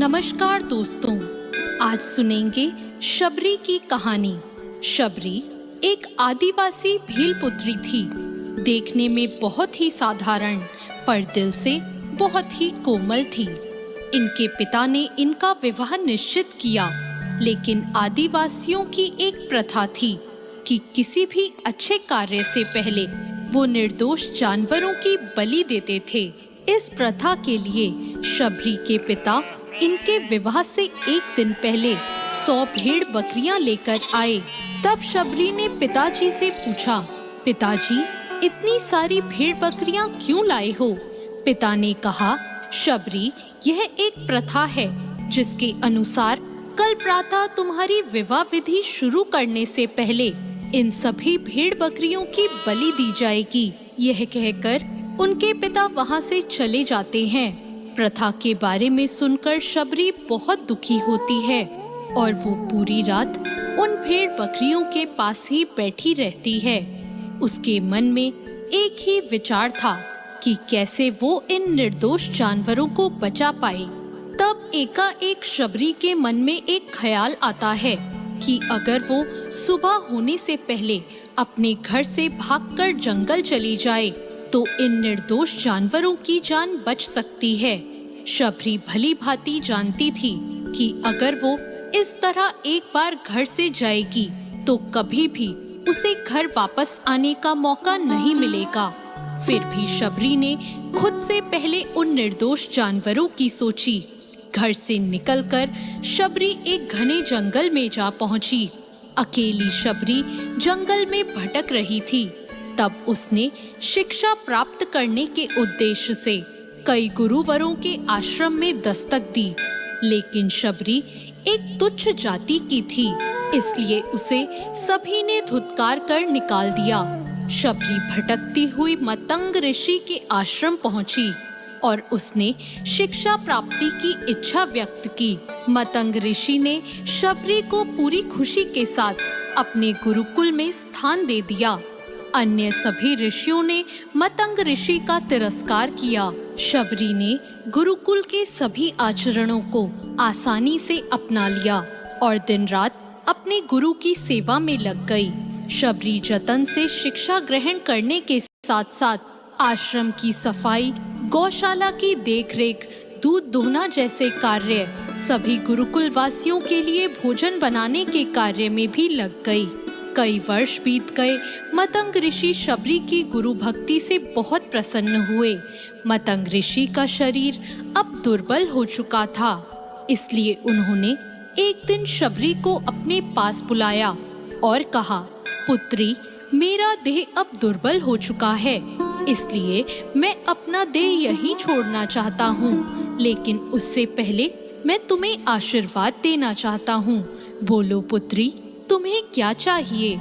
नमस्कार दोस्तों, आज सुनेंगे शबरी की कहानी। शबरी एक आदिवासी भील पुत्री थी। देखने में बहुत ही साधारण पर दिल से बहुत ही कोमल थी। इनके पिता ने इनका विवाह निश्चित किया, लेकिन आदिवासियों की एक प्रथा थी कि किसी भी अच्छे कार्य से पहले वो निर्दोष जानवरों की बलि देते थे। इस प्रथा के लिए शबरी के पिता इनके विवाह से एक दिन पहले 100 भेड़ बकरियां लेकर आए। तब शबरी ने पिताजी से पूछा, पिताजी इतनी सारी भेड़ बकरियां क्यों लाए हो? पिता ने कहा, शबरी यह एक प्रथा है जिसके अनुसार कल प्रातः तुम्हारी विवाह विधि शुरू करने से पहले इन सभी भेड़ बकरियों की बलि दी जाएगी। यह कहकर उनके पिता वहां से चले जाते हैं। प्रथा के बारे में सुनकर शबरी बहुत दुखी होती है और वो पूरी रात उन भेड़ बकरियों के पास ही बैठी रहती है। उसके मन में एक ही विचार था कि कैसे वो इन निर्दोष जानवरों को बचा पाए। तब एकाएक शबरी के मन में एक ख्याल आता है कि अगर वो सुबह होने से पहले अपने घर से भागकर जंगल चली जाए तो इन निर्दोष जानवरों की जान बच सकती है। शबरी भली भांति जानती थी कि अगर वो इस तरह एक बार घर से जाएगी तो कभी भी उसे घर वापस आने का मौका नहीं मिलेगा। फिर भी शबरी ने खुद से पहले उन निर्दोष जानवरों की सोची। घर से निकलकर शबरी एक घने जंगल में जा पहुंची। अकेली शबरी जंगल में भटक रही थी। तब उसने शिक्षा प्राप्त करने के उद्देश्य से कई गुरुवरों के आश्रम में दस्तक दी, लेकिन शबरी एक तुच्छ जाति की थी, इसलिए उसे सभी ने धुतकार कर निकाल दिया। शबरी भटकती हुई मतंग ऋषि के आश्रम पहुंची और उसने शिक्षा प्राप्ति की इच्छा व्यक्त की। मतंग ऋषि ने शबरी को पूरी खुशी के साथ अपने गुरुकुल में स्थान दे दिया। अन्य सभी ऋषियों ने मतंग ऋषि का तिरस्कार किया। शबरी ने गुरुकुल के सभी आचरणों को आसानी से अपना लिया और दिन रात अपने गुरु की सेवा में लग गई। शबरी जतन से शिक्षा ग्रहण करने के साथ साथ आश्रम की सफाई, गौशाला की देखरेख, दूध दोहना जैसे कार्य, सभी गुरुकुल वासियों के लिए भोजन बनाने के कार्य में भी लग गई। कई वर्ष बीत गए। मतंग ऋषि शबरी की गुरु भक्ति से बहुत प्रसन्न हुए। मतंग ऋषि का शरीर अब दुर्बल हो चुका था, इसलिए उन्होंने एक दिन शबरी को अपने पास बुलाया और कहा, पुत्री, मेरा देह अब दुर्बल हो चुका है, इसलिए मैं अपना देह यहीं छोड़ना चाहता हूँ, लेकिन उससे पहले मैं तुम्हें आशीर्वाद देना चाहता हूँ। बोलो पुत्री, तुम्हें क्या चाहिए?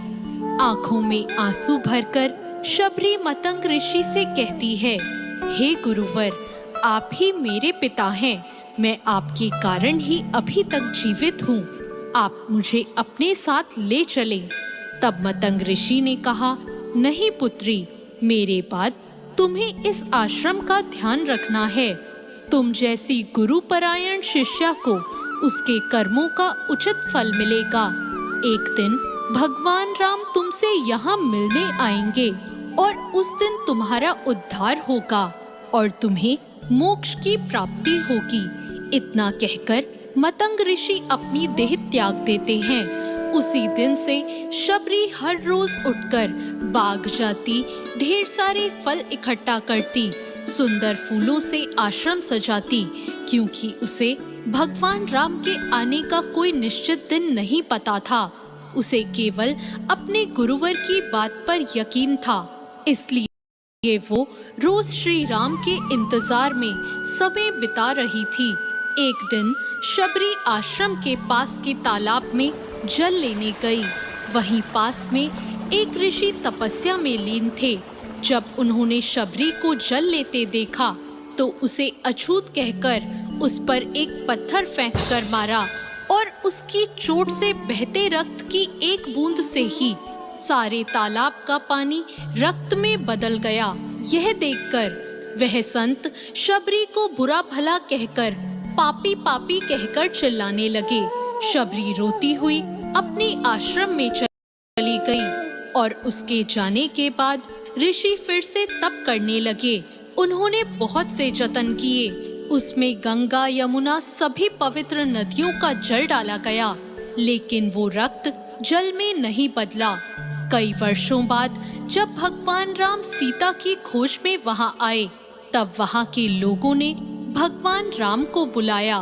आंखों में आंसू भरकर शबरी मतंग ऋषि से कहती है, हे गुरुवर, आप ही मेरे पिता हैं। मैं आपके कारण ही अभी तक जीवित हूँ। आप मुझे अपने साथ ले चले। तब मतंग ऋषि ने कहा, नहीं पुत्री, मेरे बाद तुम्हें इस आश्रम का ध्यान रखना है। तुम जैसी गुरुपरायण शिष्या को उसके कर्मों का उचित फल मिलेगा। एक दिन भगवान राम तुमसे यहाँ मिलने आएंगे और उस दिन तुम्हारा उद्धार होगा और तुम्हें मोक्ष की प्राप्ति होगी। इतना कहकर मतंग ऋषि अपनी देह त्याग देते हैं। उसी दिन से शबरी हर रोज उठकर बाग जाती, ढेर सारे फल इकट्ठा करती, सुंदर फूलों से आश्रम सजाती, क्योंकि उसे भगवान राम के आने का कोई निश्चित दिन नहीं पता था। उसे केवल अपने गुरुवर की बात पर यकीन था, इसलिए वो रोज श्री राम के इंतजार में समय बिता रही थी। एक दिन शबरी आश्रम के पास के तालाब में जल लेने गई। वहीं पास में एक ऋषि तपस्या में लीन थे। जब उन्होंने शबरी को जल लेते देखा तो उसे अछूत कहकर उस पर एक पत्थर फेंक कर मारा और उसकी चोट से बहते रक्त की एक बूंद से ही सारे तालाब का पानी रक्त में बदल गया। यह देखकर वह संत शबरी को बुरा भला कहकर पापी पापी कहकर चिल्लाने लगे। शबरी रोती हुई अपने आश्रम में चली गई और उसके जाने के बाद ऋषि फिर से तप करने लगे। उन्होंने बहुत से जतन किए, उसमें गंगा यमुना सभी पवित्र नदियों का जल डाला गया, लेकिन वो रक्त जल में नहीं बदला। कई वर्षों बाद जब भगवान राम सीता की खोज में वहां आए, तब वहां के लोगों ने भगवान राम को बुलाया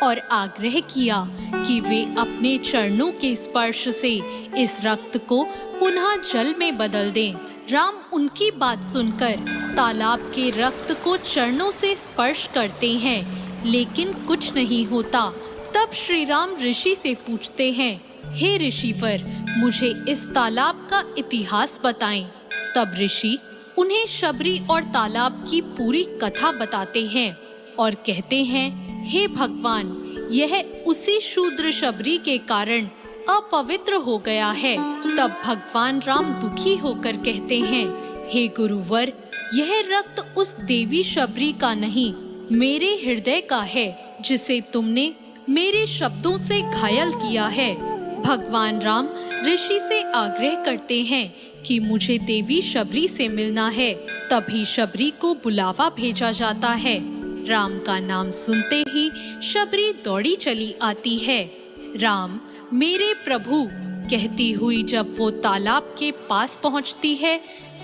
और आग्रह किया कि वे अपने चरणों के स्पर्श से इस रक्त को पुनः जल में बदल दें। राम उनकी बात सुनकर तालाब के रक्त को चरणों से स्पर्श करते हैं, लेकिन कुछ नहीं होता। तब श्री राम ऋषि से पूछते हैं, हे ऋषिवर, मुझे इस तालाब का इतिहास बताएं। तब ऋषि उन्हें शबरी और तालाब की पूरी कथा बताते हैं और कहते हैं, हे भगवान, यह उसी शूद्र शबरी के कारण अपवित्र हो गया है। तब भगवान राम दुखी होकर कहते हैं, हे गुरुवर, यह रक्त उस देवी शबरी का नहीं, मेरे हृदय का है, जिसे तुमने मेरे शब्दों से घायल किया है। भगवान राम ऋषि से आग्रह करते हैं कि मुझे देवी शबरी से मिलना है। तभी शबरी को बुलावा भेजा जाता है। राम का नाम सुनते ही शबरी दौड़ी चली आती है। राम, मेरे प्रभु कहती हुई जब वो तालाब के पास पहुंचती है,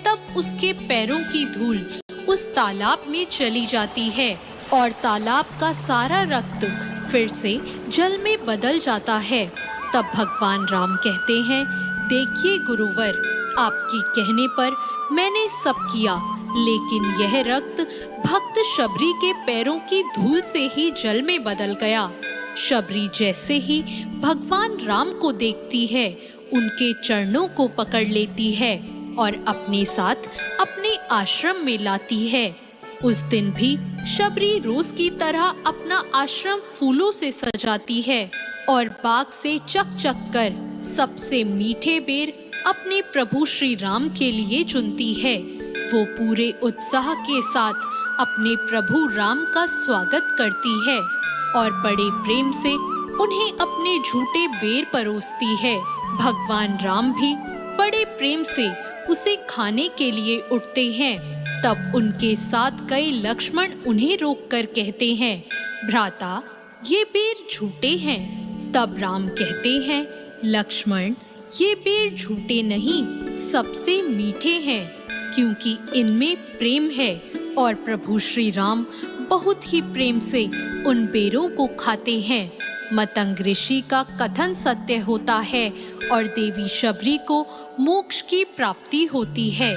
तब उसके पैरों की धूल उस तालाब में चली जाती है और तालाब का सारा रक्त फिर से जल में बदल जाता है। तब भगवान राम कहते हैं, देखिए गुरुवर, आपके कहने पर मैंने सब किया, लेकिन यह रक्त भक्त शबरी के पैरों की धूल से ही जल में बदल गया। शबरी जैसे ही भगवान राम को देखती है, उनके चरणों को पकड़ लेती है और अपने साथ अपने आश्रम में लाती है। उस दिन भी शबरी रोज की तरह अपना आश्रम फूलों से सजाती है और बाग से चक चक कर सबसे मीठे बेर अपने प्रभु श्री राम के लिए चुनती है। वो पूरे उत्साह के साथ अपने प्रभु राम का स्वागत करती है और बड़े प्रेम से उन्हें अपने झूठे बेर परोसती है। भगवान राम भी बड़े प्रेम से उसे खाने के लिए उठते हैं। तब उनके साथ गए लक्ष्मण उन्हें रोककर कहते हैं, भ्राता, ये बेर झूठे हैं। तब राम कहते हैं, लक्ष्मण, ये बेर झूठे नहीं, सबसे मीठे हैं, क्योंकि इनमें प्रेम है और प्रभु श्री राम बहुत ही प्रेम से उन बेरों को खाते हैं। मतंग ऋषि का कथन सत्य होता है और देवी शबरी को मोक्ष की प्राप्ति होती है।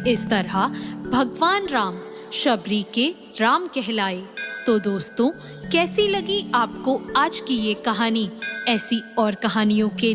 इस तरह भगवान राम शबरी के राम कहलाए। तो दोस्तों, कैसी लगी आपको आज की ये कहानी? ऐसी और कहानियों के लिए